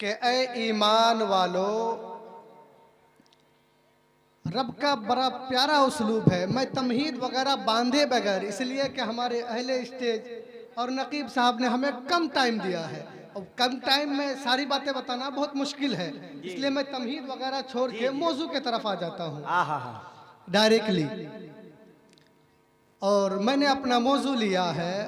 कि ए ईमान वालो, रब का बड़ा प्यारा उसलूब है। मैं तमहीद वगैरह बांधे बगैर, इसलिए कि हमारे अहले स्टेज और नकीब साहब ने हमें कम टाइम दिया है और कम टाइम में सारी बातें बताना बहुत मुश्किल है, इसलिए मैं तमहीद वगैरह छोड़ के मौजू की तरफ आ जाता हूँ डायरेक्टली। और मैंने अपना मौजू लिया है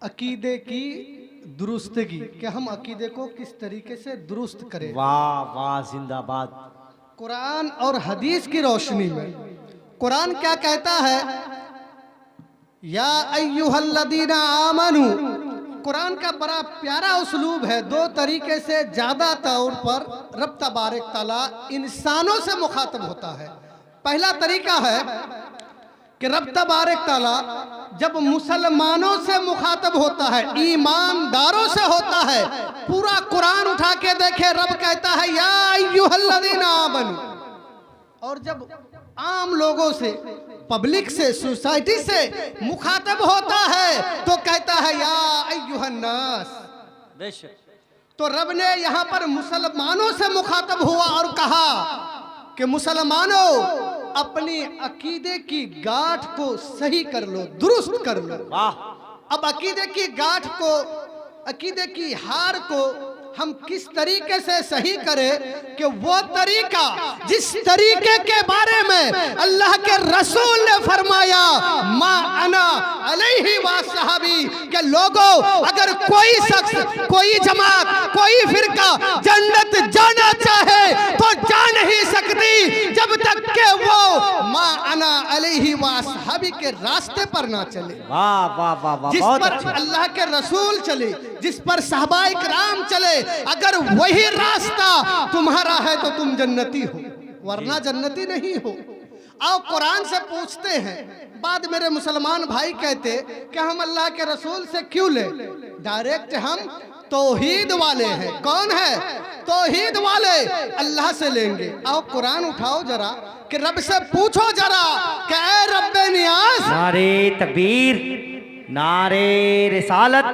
अकीदे की दुरुस्तगी, कि हम अकीदे को किस तरीके से दुरुस्त करें। वाह वाह, जिंदाबाद। कुरान और हदीस की रोशनी में कुरान क्या कहता है, या अय्युहल्लदीना आमनू। कुरान का बड़ा प्यारा उसलूब है, दो तरीके से ज्यादा तौर पर रब तबारक तआला इंसानों से मुखातब होता है। पहला तरीका है कि रब तबारक तआला जब मुसलमानों से मुखातब होता है, ईमानदारों से होता है, पूरा कुरान उठा के देखे, रब कहता है या अय्युहल्लज़ीना आमनू। और जब आम लोगों से, पब्लिक से, सोसाइटी से मुखातब होता है तो कहता है या अय्युहन्नास। बेशक। तो रब ने यहाँ पर मुसलमानों से मुखातब हुआ और कहा कि मुसलमानों, अपनी अकीदे की गांठ को सही कर लो, दुरुस्त कर लो। वाह। अब अकीदे की गांठ को, अकीदे की हार को हम किस तरीके से सही करें कि वो तरीका जिस तरीके के बारे में अल्लाह के रसूल ने फरमाया मा अना अलैहि व सहाबी, के लोगों, अगर कोई शख्स, कोई जमात, कोई फिरका जन्नत जाना चाहे तो जा नहीं सकती जब तक के वो मा अना अलैहि व सहाबी के रास्ते पर ना चले। वाह वाह वाह वाह, जिस बहुत पर अच्छी। अल्लाह के रसूल चले, जिस पर सहाबाए किराम चले, अगर वही रास्ता तुम्हारा है तो तुम जन्नती हो, वरना जन्नती नहीं हो। आओ कुरान से पूछते हैं। बाद मेरे मुसलमान भाई कहते कि हम अल्लाह के रसूल से क्यों ले, डायरेक्ट हम तौहीद वाले हैं। कौन है तौहीद वाले? अल्लाह से लेंगे। आओ कुरान उठाओ जरा, कि रब से पूछो जरा कि ऐ रब्बे नियाज, नारे तकबीर, नारे रिसालत,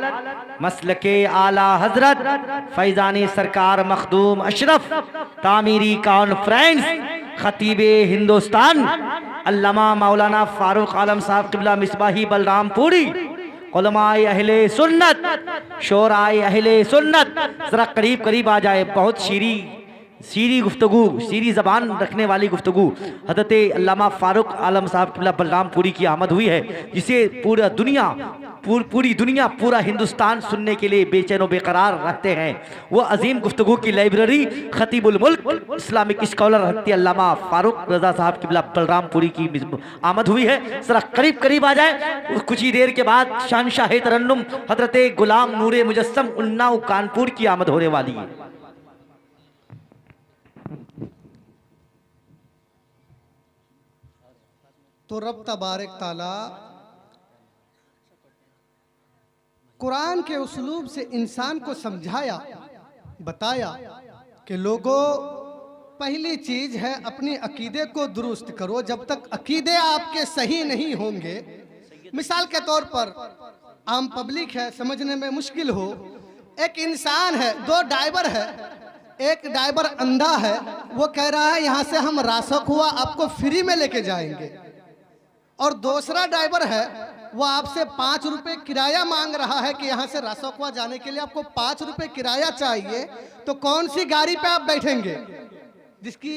मसलके आला हजरत फैजानी सरकार मखदूम अशरफ, तामीरी कॉन्फ्रेंस, खतीबे हिंदुस्तान अल्लामा मौलाना फारूक आलम साहब किबला मिसबाही बलरामपुरी, उलमाए अहले सुन्नत, शोराए अहले सुन्नत, जरा करीब करीब आ जाए। बहुत शीरी गुफ्तगू, शीरी ज़बान रखने वाली गुफ्तगू हज़रत अल्लामा फ़ारूक आलम साहब किबला बलरामपुरी की आमद हुई है, जिसे पूरी दुनिया, पूरा हिंदुस्तान सुनने के लिए बेचैन व बेकरार रहते हैं। वो अजीम गुफ्तगू की लाइब्रेरी खतीबुल मुल्क इस्लामिक स्कॉलर हज़रत अल्लामा फ़ारूक रज़ा साहब किबला बलरामपुरी की आमद हुई है। ज़रा करीब करीब आ जाए। कुछ ही देर के बाद शानशाह तरन्नुम हज़रत गुलाम नूरे मुजस्सम उन्नाव कानपुर की आमद होने वाली है। तो रब तबारक ताला कुरान के उसलूब से इंसान को समझाया, बताया कि लोगों, पहली चीज है अपनी अकीदे को दुरुस्त करो। जब तक अकीदे आपके सही नहीं होंगे, मिसाल के तौर पर आम पब्लिक है, समझने में मुश्किल हो, एक इंसान है, दो ड्राइवर है, एक ड्राइवर अंधा है, वो कह रहा है यहाँ से हम रासक हुआ आपको फ्री में लेके जाएंगे, और दूसरा ड्राइवर है वो आपसे 5 रुपए किराया मांग रहा है कि यहाँ से रासोकवा जाने के लिए आपको 5 रुपए किराया चाहिए। तो कौन सी गाड़ी पे आप बैठेंगे? जिसकी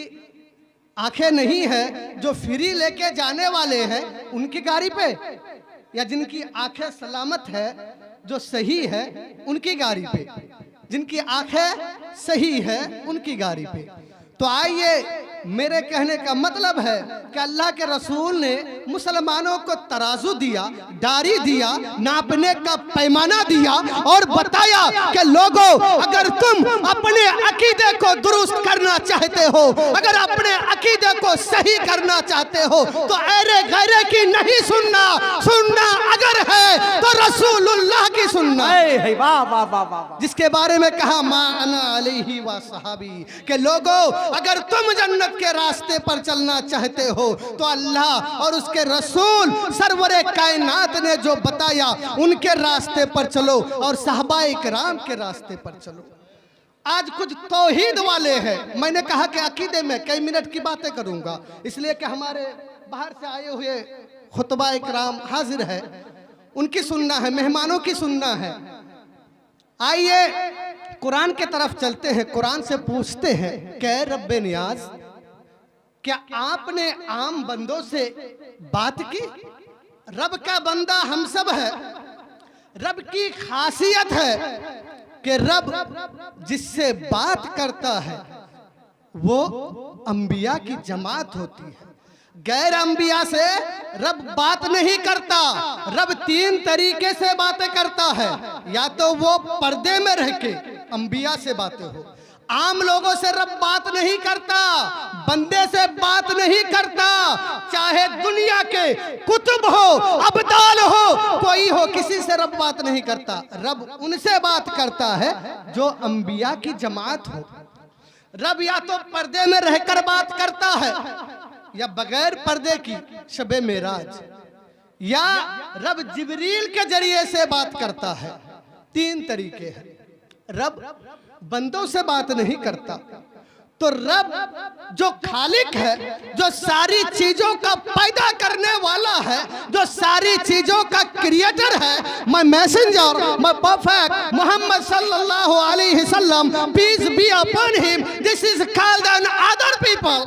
आंखें नहीं है, जो फ्री लेके जाने वाले हैं उनकी गाड़ी पे, या जिनकी आंखें सलामत है, जो सही है उनकी गाड़ी पे, जिनकी आंखें सही है उनकी गाड़ी पे। तो आइए, मेरे कहने का मतलब है कि अल्लाह के रसूल ने मुसलमानों को तराजू दिया, डारी दिया, नापने का पैमाना दिया और बताया कि लोगों, अगर तुम अपने अकीदे को दुरुस्त करना चाहते हो, अगर अपने अकीदे को सही करना चाहते हो, तो ऐरे गैरे की नहीं सुनना, सुनना अगर है तो रसूलुल्लाह की सुनना। वाह वाह वाह वाह, जिसके बारे में कहा मा अना अलैहि व सहाबी, के लोगों, अगर तुम जन्नत के रास्ते पर चलना चाहते हो तो अल्लाह और उसके रसूल सरवरे कायनात ने जो बताया उनके रास्ते पर चलो और सहाबाए किराम के रास्ते पर चलो। आज कुछ तौहीद वाले हैं। मैंने कहा कि अकीदे में कई मिनट की बातें करूंगा, इसलिए कि हमारे बाहर से आए हुए खुतबा इकराम हाजिर है, उनकी सुनना है, मेहमानों की सुनना है। आइए कुरान के तरफ चलते हैं। कुरान से पूछते हैं कि रब्बे नियाज, क्या आपने आम बंदों से बात की? रब का बंदा हम सब है। रब की खासियत है कि रब जिससे बात करता है वो अंबिया की जमात होती है। गैर अंबिया से रब बात नहीं करता। रब तीन तरीके से बातें करता है, या तो वो पर्दे में रह के अंबिया से बातें हो। आम लोगों से रब बात नहीं करता, बंदे से बात नहीं करता, चाहे दुनिया के कुतुब हो, अब्दाल हो, कोई हो, किसी से रब बात नहीं करता। रब उनसे बात करता है जो अंबिया की जमात हो। रब या तो पर्दे में रहकर बात करता है या बगैर पर्दे की शबे मेराज, या रब जिब्रील के जरिए से बात करता है। तीन तरीके हैं। रब बंदों से बात नहीं करता। तो रब जो खालिक है, जो सारी चीजों का पैदा करने वाला है, जो सारी चीजों का क्रिएटर है, मैं मैसेंजर, मैं परफेक्ट मोहम्मद सल्लल्लाहु अलैहि वसल्लम, peace be upon him, this is called another people.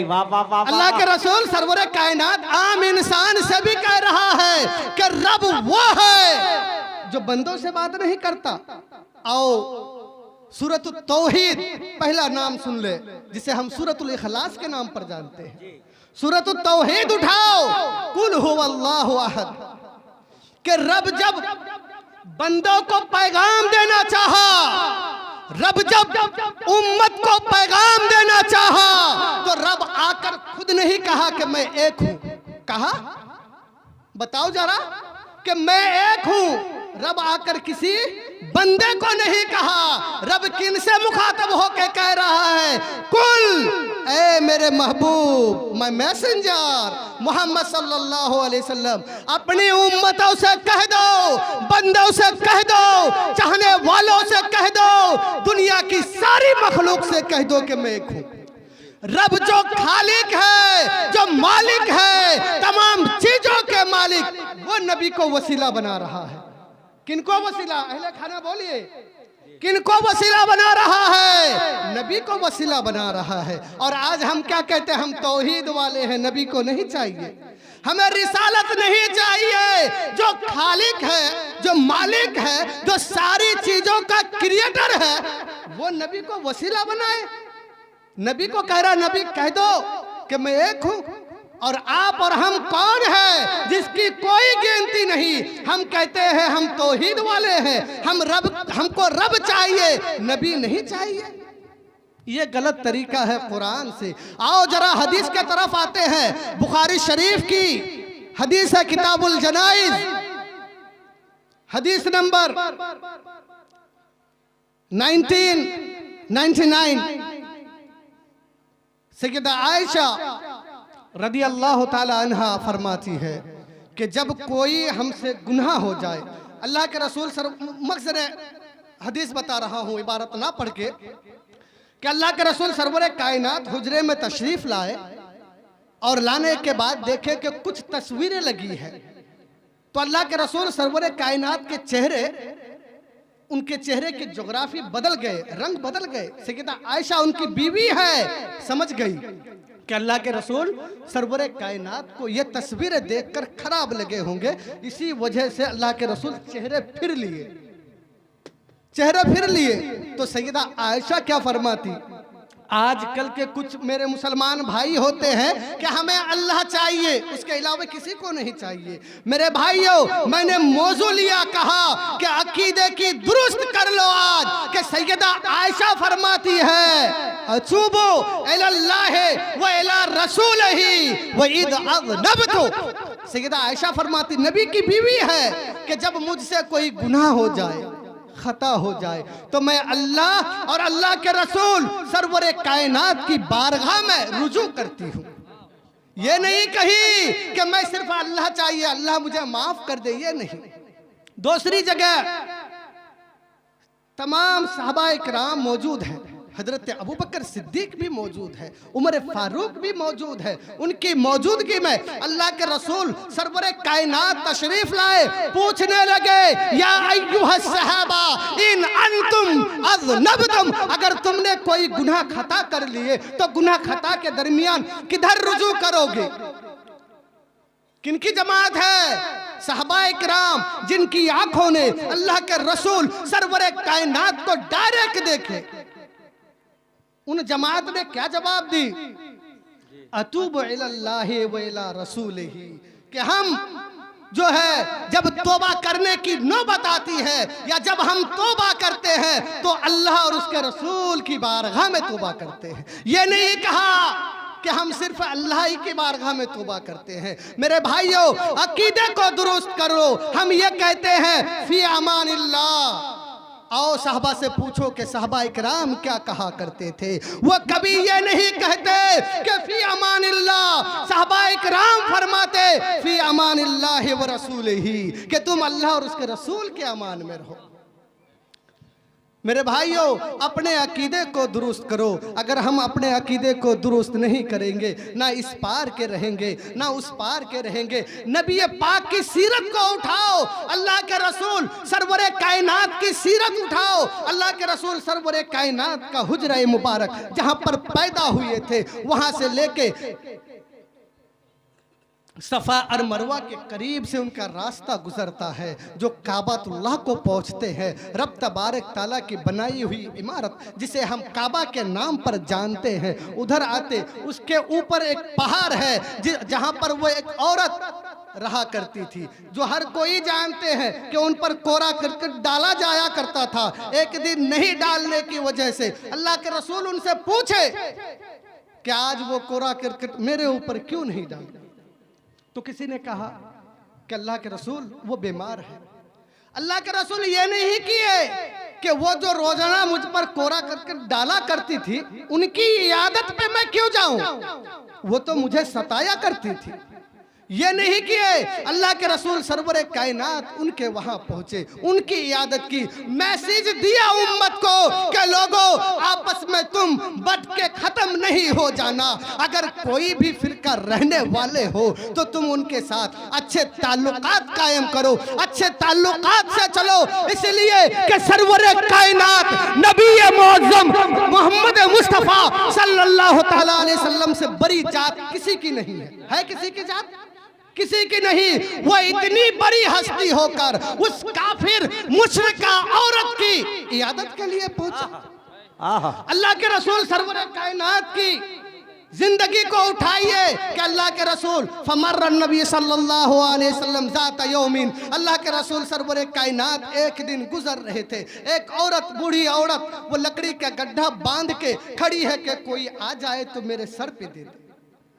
वाह वाह वाह। अल्लाह के रसूल सरवरे कायनात आम इंसान से भी कह रहा है कि रब वो है जो बंदों से बात नहीं करता। आओ सूरतुल तौहीद पहला नाम सुन ले, जिसे हम सूरतुल इखलास के नाम पर जानते हैं। सूरतुल तौहीद उठाओ, कुल हुवल्लाहु अहद। कि रब जब बंदों को पैगाम देना चाहा, रब जब उम्मत को पैगाम देना चाहा, तो रब आकर खुद नहीं कहा कि मैं एक हूं। कहा, बताओ जरा कि मैं एक हूं। रब आकर किसी बंदे को नहीं कहा। रब किन से मुखातब होकर कह रहा है? कुल, ए मेरे महबूब, मैं मैसेंजर मोहम्मद सल्लल्लाहु अलैहि वसल्लम, अपनी उम्मतों से कह दो, बंदों से कह दो, चाहने वालों से कह दो, दुनिया की सारी मखलूक से कह दो कि मैं एक हूं। रब जो खालिक है, जो मालिक है, तमाम चीजों के मालिक, वो नबी को वसीला बना रहा है। किनको वसीला? अहले खाना बोलिए, किनको वसीला बना रहा है? नबी को वसीला बना रहा है। और आज हम क्या कहते हैं? हम तौहीद वाले हैं। नबी को नहीं चाहिए, हमें रिसालत नहीं चाहिए। जो खालिक है, जो मालिक है, जो सारी चीजों का क्रिएटर है, वो नबी को वसीला बनाए। नबी को कह रहा, नबी कह दो कि मैं एक हूं। और आप और हम कौन है जिसकी कोई गिनती नहीं। हम कहते हैं हम तौहीद वाले हैं, हम रब, हमको रब चाहिए, नबी नहीं चाहिए। ये गलत तरीका है कुरान से। आओ जरा हदीस के तरफ आते हैं। बुखारी शरीफ की हदीस है, किताबुल जनाइज, हदीस नंबर 1999। सैयदा आयशा रदी अल्लाह ताला अन्हा फरमाती है कि जब कोई हमसे गुनाह हो जाए, अल्लाह के रसूल मकसद हदीस बता रहा हूँ, इबारत ना पढ़ के, कि अल्लाह के रसूल सरवरे कायनात हुजरे में तशरीफ लाए और लाने के बाद देखे कि कुछ तस्वीरें लगी है। तो अल्लाह के रसूल सरवरे कायनात के चेहरे, उनके चेहरे की ज्योग्राफी बदल गए, रंग बदल गए। सैयदा आयशा उनकी बीवी है, समझ गई कि अल्लाह के रसूल सरवरे कायनात को ये तस्वीरें देखकर खराब लगे होंगे। इसी वजह से अल्लाह के रसूल चेहरे फिर लिए। तो सैयदा आयशा क्या फरमाती? आजकल के कुछ मेरे मुसलमान भाई होते हैं कि हमें अल्लाह चाहिए, उसके अलावा किसी को नहीं चाहिए। मेरे भाइयों, मैंने मौजू लिया, कहा कि अकीदे की दुरुस्त कर लो आज। कि सैयदा आयशा फरमाती है, अचूबो इलल्लाह व इला रसूलिही व इद अज़नबतु। सैयदा आयशा फरमाती, नबी की बीवी है, कि जब मुझसे कोई गुनाह हो जाए, खता हो जाए, तो मैं अल्लाह और अल्लाह के रसूल सरवरे कायनात की बारगाह में रुजू करती हूँ। ये नहीं कही कि मैं सिर्फ अल्लाह चाहिए, अल्लाह मुझे माफ कर दे, ये नहीं। दूसरी जगह तमाम सहाबाए किराम मौजूद हैं, हजरत अबू बकर सिद्दीक भी मौजूद है, उमर फारूक भी मौजूद है। उनकी मौजूदगी में अल्लाह के रसूल सरवरे कायनात तशरीफ लाए, पूछने लगे या अय्युहस सहाबा इन अंतुम अज़नबतुम, अगर तुमने कोई गुनाह खता कर लिए तो गुनाह खता के दरमियान किधर रुजू करोगे? किनकी जमात है? सहाबाए किराम, जिनकी आंखों ने अल्लाह के रसूल सरवरे कायनात को डायरेक्ट देखे। उन जमात ने क्या जवाब दी? अतूबु इलल्लाहि व इला रसूलिही, कि हम जो है जब तौबा करने की नौबत आती है या जब हम तौबा करते हैं तो अल्लाह और उसके रसूल की बारगाह में तौबा करते हैं। ये नहीं कहा कि हम सिर्फ अल्लाह ही की बारगाह में तौबा करते हैं। मेरे भाइयों, अकीदे को दुरुस्त करो। हम ये कहते हैं फी अमानिल्लाह। आओ साहबा से पूछो कि साहबा इकराम क्या कहा करते थे। वो कभी ये नहीं कहते कि फी अमानिल्लाह, साहबा इकराम फरमाते फी अमानिल्लाह व रसूलिही, कि तुम अल्लाह और उसके रसूल के अमान में रहो। मेरे भाइयों, अपने अकीदे को दुरुस्त करो। अगर हम अपने अकीदे को दुरुस्त नहीं करेंगे, ना इस पार के रहेंगे ना उस पार के रहेंगे। नबी पाक की सीरत को उठाओ, अल्लाह के रसूल सरवरे कायनात की सीरत उठाओ। अल्लाह के रसूल सरवरे कायनात का हुजरा मुबारक जहां पर पैदा हुए थे, वहां से लेके सफ़ा और मरवा के करीब से उनका रास्ता गुजरता है, जो काबातुल्लाह को पहुंचते हैं। रब तबारक ताला की बनाई हुई इमारत जिसे हम काबा के नाम पर जानते हैं, उधर आते उसके ऊपर एक पहाड़ है जहां पर वो एक औरत रहा करती थी, जो हर कोई जानते हैं कि उन पर कोरा करकट डाला जाया करता था। एक दिन नहीं डालने की वजह से अल्लाह के रसूल उनसे पूछे कि आज वो कोरा करकट मेरे ऊपर क्यों नहीं डाला? तो किसी ने कहा कि अल्लाह के रसूल वो बीमार है। अल्लाह के रसूल ये नहीं किए कि वो जो रोजाना मुझ पर कोरा करके डाला करती थी उनकी इयादत पे मैं क्यों जाऊं, वो तो मुझे सताया करती थी। ये नहीं किए। अल्लाह के रसूल सरवरे कायनात उनके वहां पहुंचे, उनकी इयादत की, मैसेज दिया उम्मत को कि लोगों आपस में तुम बट के खत्म नहीं हो जाना। अगर कोई भी फिरका रहने वाले हो तो तुम उनके साथ अच्छे ताल्लुकात कायम करो, अच्छे ताल्लुकात से चलो। इसलिए कि सरवरे कायनात नबी मुअज्जम मोहम्मद मुस्तफ़ा सल्लल्लाहु तआला अलैहि वसल्लम से बड़ी जात किसी की नहीं है किसी की जात? किसी की नहीं। वो इतनी बड़ी हस्ती होकर उस काफिर मुशरिका औरत की इयादत के लिए पहुंचा। अल्लाह के रसूल सरवरे कायनात की जिंदगी को उठाइए कि अल्लाह के रसूल फमर्र नबी सल्लल्लाहु अलैहि वसल्लम ज़ात यौमिन, अल्लाह के रसूल सरवरे कायनात एक दिन गुजर रहे थे। एक औरत, बूढ़ी औरत, वो लकड़ी का गड्ढा बांध के खड़ी है कि कोई आ जाए तो मेरे सर पे दे दे।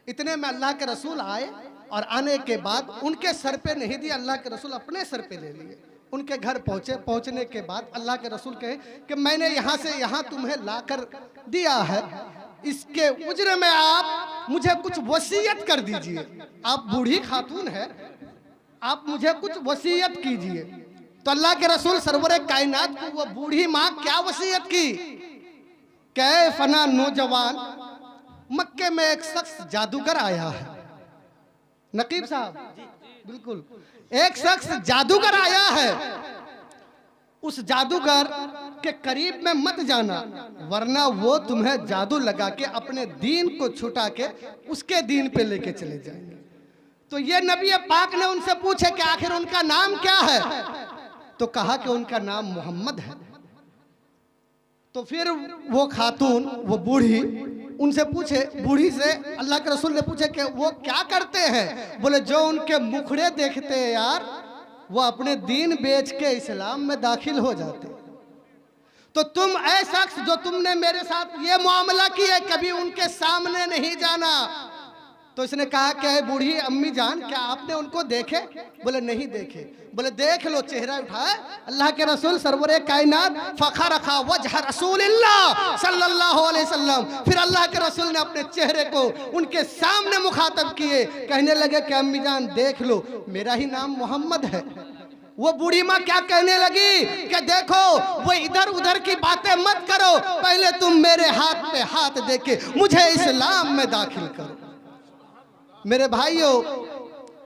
इतने में अल्लाह के रसूल आए और आने के बाद उनके सर पे नहीं दिया, अल्लाह के रसूल अपने सर पे ले लिए। उनके घर पहुंचे, पहुंचने के बाद अल्लाह के रसूल कहे कि मैंने यहाँ से यहाँ तुम्हें लाकर दिया है, इसके उजरे में आप मुझे कुछ वसीयत कर दीजिए। आप बूढ़ी खातून है, आप मुझे कुछ वसीयत कीजिए। तो अल्लाह के रसूल सरवरे कायनात को वो बूढ़ी माँ क्या वसीयत की? कै फना नौजवान, मक्के में एक शख्स जादूगर आया है। नकीब साहब, बिल्कुल, एक शख्स जादूगर आया है, उस जादूगर के करीब में मत जाना, वरना वो तुम्हें जादू लगा के अपने दीन को छुटा के उसके दीन पे लेके चले जाएंगे। तो ये नबी पाक ने उनसे पूछे कि आखिर उनका नाम क्या है? तो कहा कि उनका नाम मोहम्मद है। तो फिर वो खातून, वो बूढ़ी, उनसे पूछे, बूढ़ी से अल्लाह के रसूल ने पूछे कि वो क्या करते हैं? बोले जो उनके मुखड़े देखते हैं यार, वो अपने दीन बेच के इस्लाम में दाखिल हो जाते। तो तुम ऐसा शख्स जो तुमने मेरे साथ ये मामला किया, कभी उनके सामने नहीं जाना। तो इसने कहा कि बूढ़ी अम्मी जान, क्या आपने उनको देखे? बोले नहीं देखे। बोले देख लो, चेहरा उठाए, अल्लाह के रसूल सरवरे कायनात फखर रखा वजह रसूलिल्लाह सल्लल्लाहु अलैहि वसल्लम। फिर अल्लाह के रसूल ने अपने चेहरे को उनके सामने मुखातब किए, कहने लगे कि अम्मी जान देख लो, मेरा ही नाम मोहम्मद है। वो बूढ़ी माँ क्या कहने लगी कि देखो वो इधर उधर की बातें मत करो, पहले तुम मेरे हाथ पे हाथ देके मुझे इस्लाम में दाखिल करो। मेरे भाइयों,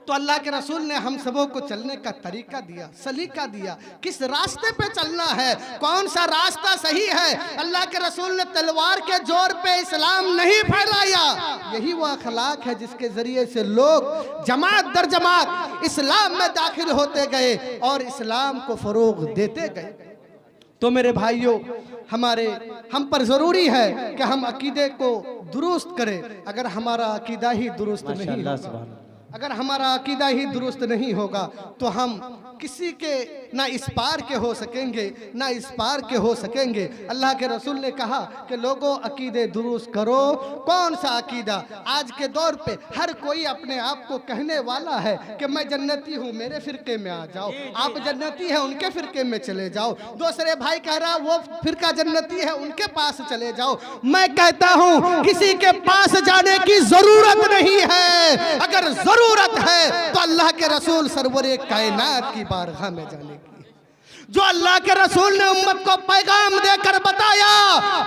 तो अल्लाह के रसूल ने हम सबों को चलने का तरीका दिया, सलीका दिया, किस रास्ते पे चलना है, कौन सा रास्ता सही है। अल्लाह के रसूल ने तलवार के जोर पे इस्लाम नहीं फैलाया। यही वो अखलाक है जिसके जरिए से लोग जमात दर जमात इस्लाम में दाखिल होते गए और इस्लाम को फरोग देते गए। तो मेरे भाइयों, हम पर जरूरी है कि हम अकीदे को दुरुस्त करें। अगर हमारा अकीदा ही दुरुस्त नहीं होगा, अगर हमारा अकीदा ही दुरुस्त नहीं होगा तो हम किसी के ना इस पार के हो सकेंगे ना इस पार के हो सकेंगे। अल्लाह के रसूल ने कहा कि लोगों अकीदे दुरुस्त करो। कौन सा अकीदा? आज के दौर पे हर कोई अपने आप को कहने वाला है कि मैं जन्नती हूँ, मेरे फिरके में आ जाओ। आप जन्नती हैं, उनके फिरके में चले जाओ। दूसरे भाई कह रहा वो फिरका जन्नती है, उनके पास चले जाओ। मैं कहता हूँ किसी के पास जाने की जरूरत नहीं है। अगर जरूरत है तो अल्लाह के रसूल सरवरे कायनात की बारगाह में जाने की। जो अल्लाह के रसूल ने उम्मत को पैगाम देकर बताया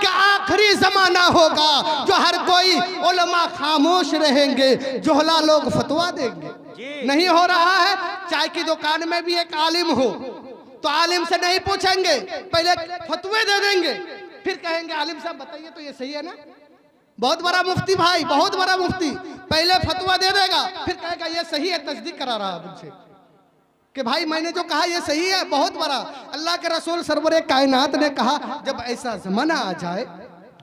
कि आखिरी जमाना होगा, जो हर कोई उलमा खामोश रहेंगे, जोहला लोग फतवा देंगे। नहीं हो रहा है। चाय की दुकान में भी एक आलिम हो तो आलिम से नहीं पूछेंगे, पहले फतवे दे देंगे, फिर कहेंगे आलिम साहब बताइए तो ये सही है ना। बहुत बड़ा मुफ्ती भाई, बहुत बड़ा मुफ्ती, पहले फतवा दे देगा, फिर कहेगा ये सही है, तस्दीक करा रहा है मुझसे कि भाई मैंने जो कहा ये सही है। बहुत बड़ा। अल्लाह के रसूल सरवरे कायनात ने कहा जब ऐसा जमाना आ जाए,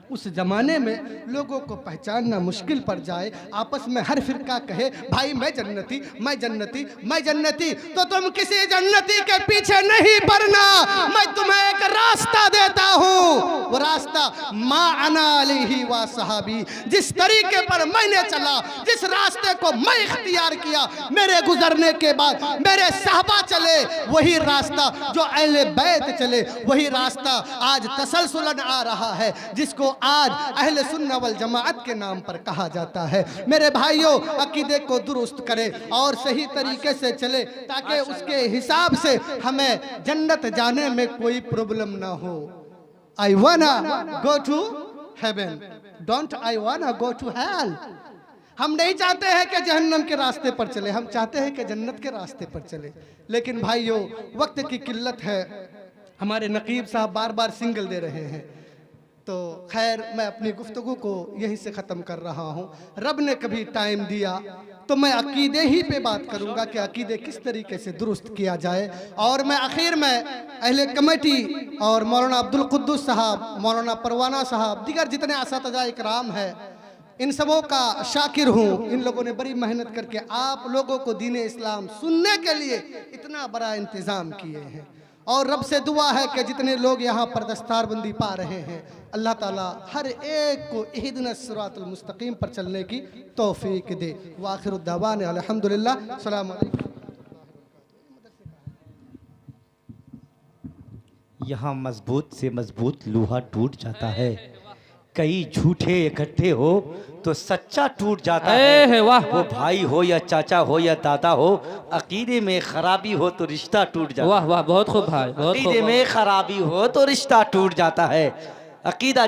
उस जमाने में लोगों को पहचानना मुश्किल पड़ जाए, आपस में हर फिरका कहे भाई मैं जन्नती, मैं जन्नती, मैं जन्नती, तो तुम किसी जन्नती के पीछे नहीं पड़ना। मैं तुम्हें एक रास्ता देता हूँ, वो रास्ता मा अना अलैहि व सहाबी, जिस तरीके पर मैंने चला, जिस रास्ते को मैं इख्तियार किया, मेरे गुजरने के बाद मेरे साहबा चले, वही रास्ता जो अहले बैत चले, वही रास्ता आज तसलसुलन आ रहा है, जिसको आज अहले सुन्ना वल जमाअत के नाम पर कहा जाता है। मेरे भाइयों, अकीदे को दुरुस्त करें और सही तरीके से चले ताकि उसके हिसाब से हमें जन्नत जाने में कोई प्रॉब्लम ना हो। I wanna go to heaven, don't I wanna go to hell। हम नहीं चाहते हैं कि जहन्नम के रास्ते पर चले, हम चाहते हैं कि जन्नत के रास्ते पर चले। लेकिन भाइयों, वक्त की किल्लत है, हमारे नकीब साहब बार बार सिंगल दे रहे हैं, तो खैर मैं अपनी गुफ्तगू को यहीं से ख़त्म कर रहा हूँ। रब ने कभी टाइम दिया तो मैं अकीदे ही पे बात करूँगा कि अकीदे किस तरीके से दुरुस्त किया जाए। और मैं आखिर में अहले कमेटी और मौलाना अब्दुल कुद्दूस साहब, मौलाना परवाना साहब, दीगर जितने असातिज़ा इकराम है, इन सबों का शाकिर हूँ। इन लोगों ने बड़ी मेहनत करके आप लोगों को दीन इस्लाम सुनने के लिए इतना बड़ा इंतज़ाम किए हैं। और रब से दुआ है कि जितने लोग यहाँ पर दस्तारबंदी पा रहे हैं, अल्लाह ताला हर एक को इहदिनस सिरातुल मुस्तकीम पर चलने की तौफीक दे। वाखिरु दावाना अल्हम्दुलिल्लाह, अस्सलामु अलैकुम। यहाँ मजबूत से मजबूत लोहा टूट जाता है, कई झूठे इकट्ठे हो तो सच्चा टूट जाता है। वाह, वो भाई हो या चाचा हो या दादा हो, अकीदे में खराबी हो तो रिश्ता टूट जाता है। वाह वाह, बहुत खूब भाई, बहुत खूब। अकीदे में खराबी हो तो रिश्ता टूट जाता है। अकीदा